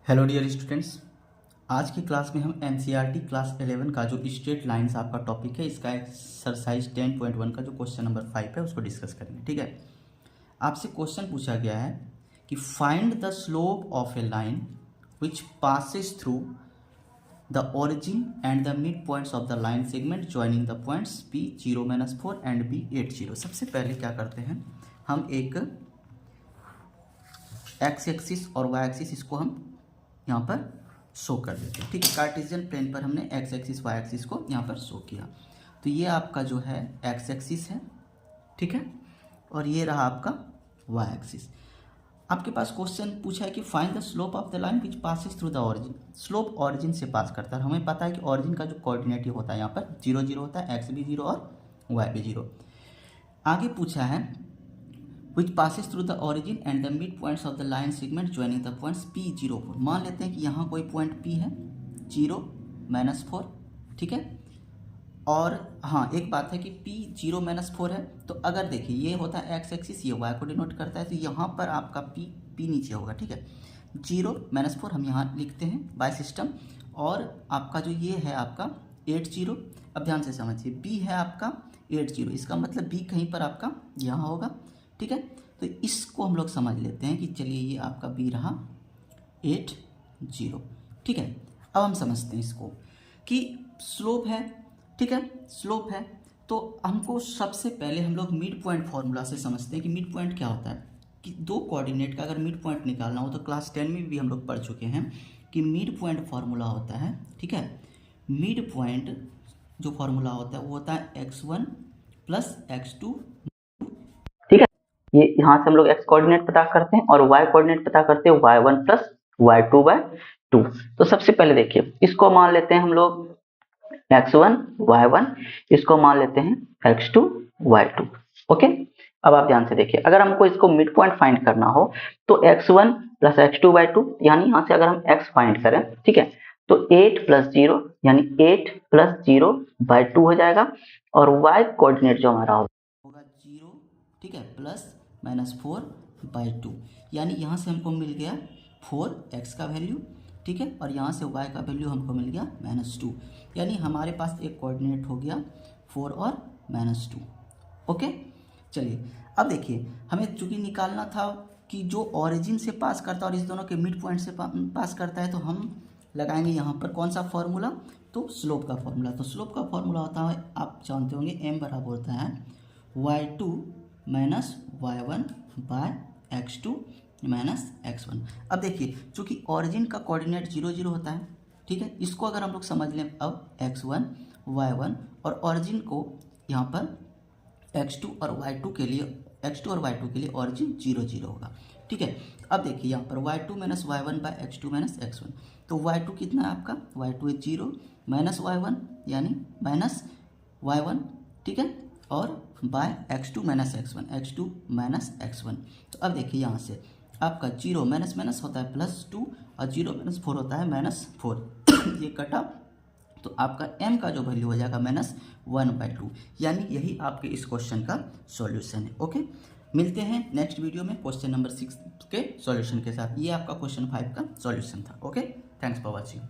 Hello dear students, आज की class में हम एनसीईआरटी क्लास 11 का जो स्ट्रेट लाइंस आपका टॉपिक है, इसका एक्सरसाइज 10.1 का जो क्वेश्चन नंबर 5 है उसको डिस्कस करेंगे। ठीक है, आपसे क्वेश्चन पूछा गया है कि find the slope of a line which passes through the origin and the mid points of the line segment joining the points P 0-4 and B 8-0। सबसे पहले क्या करते हैं, हम एक एक्स एक्सिस और वाई एक्सिस इसको हम यहाँ पर शो कर देते हैं। ठीक है, कार्टेशियन प्लेन पर हमने एक्स एक्सिस वाई एक्सिस को यहाँ पर शो किया। तो ये आपका जो है एक्स एक्सिस है, ठीक है, और ये रहा आपका वाई एक्सिस। आपके पास क्वेश्चन पूछा है कि find the slope of the line which passes through the origin. Slope origin से पास करता है। हमें पता है कि ऑरिजिन का जो कोऑर्डिनेट होता है यहाँ पर 0-0 होता है, एक्स भी 0 और वाई भी 0। आगे पूछा है which passes through the origin and the mid points of the line segment joining the points P 0-4। मान लेते हैं कि यहाँ कोई पॉइंट P है 0-4, ठीक है। और हाँ, एक बात है कि P 0-4 है, तो अगर देखिए ये होता है एक्स एक्सिस, ये वाई को डिनोट करता है, तो यहाँ पर आपका P नीचे होगा। ठीक है, 0-4 हम यहाँ लिखते हैं बाय सिस्टम, और आपका जो ये है आपका 8-0। अब ध्यान से समझिए, B है आपका 8-0, इसका मतलब B कहीं पर आपका यहाँ होगा। ठीक है, तो इसको हम लोग समझ लेते हैं कि चलिए ये आपका बी रहा 8-0। ठीक है, अब हम समझते हैं इसको कि स्लोप है। ठीक है, स्लोप है तो हमको सबसे पहले हम लोग मिड पॉइंट फार्मूला से समझते हैं कि मिड पॉइंट क्या होता है। कि दो कोऑर्डिनेट का अगर मिड पॉइंट निकालना हो तो क्लास 10 में भी हम लोग पढ़ चुके हैं कि मिड पॉइंट फार्मूला होता है। ठीक है, मिड पॉइंट जो फार्मूला होता है वो होता है x1 + x2। ये यहाँ से हम लोग x कोऑर्डिनेट पता करते हैं और y कोऑर्डिनेट पता करते हैं y1 + y2/2। तो सबसे पहले देखिए, इसको मान लेते हैं हम लोग x1 y1, इसको मान लेते हैं x2 y2। ओके, अब आप ध्यान से देखिए, अगर हमको इसको मिड पॉइंट फाइंड करना हो तो x1 + x2 y2, यानी यहाँ से अगर हम x फाइंड करें, ठीक है, तो 8 + 0 यानी 8 + 0/2 हो जाएगा, और y कोऑर्डिनेट जो हमारा होगा 0, ठीक है, +-4/2, यानी यहाँ से हमको मिल गया 4x का वैल्यू। ठीक है, और यहाँ से y का वैल्यू हमको मिल गया -2, यानी हमारे पास एक कोऑर्डिनेट हो गया 4 और -2। ओके, चलिए अब देखिए, हमें चूंकि निकालना था कि जो ओरिजिन से पास करता है और इस दोनों के मिड पॉइंट से पास करता है, तो हम लगाएंगे यहाँ पर कौन सा फॉर्मूला, तो स्लोप का फॉर्मूला। तो स्लोप का फॉर्मूला होता है, आप जानते होंगे, m बराबर होता है y2 - y1/x2 - x1। अब देखिए, चूंकि ओरिजिन का कोऑर्डिनेट 0-0 होता है, ठीक है, इसको अगर हम लोग समझ लें अब x1 y1, और ओरिजिन को यहाँ पर x2 और y2 के लिए ओरिजिन 0-0 होगा। ठीक है, अब देखिए यहाँ पर y2 - y1/x2 - x1, तो y2 कितना है आपका, y2 है 0 -y1 यानी -y1, ठीक है, और बाय x2 - x1। तो अब देखिए यहाँ से आपका 0 माइनस होता है +2 और 0 - 4 होता है -4। ये कटा, तो आपका m का जो वैल्यू हो जाएगा -1/2, यानी यही आपके इस क्वेश्चन का सॉल्यूशन है। ओके, मिलते हैं नेक्स्ट वीडियो में क्वेश्चन नंबर 6 के सॉल्यूशन के साथ। ये आपका क्वेश्चन 5 का सॉल्यूशन था। Okay, thanks for watching.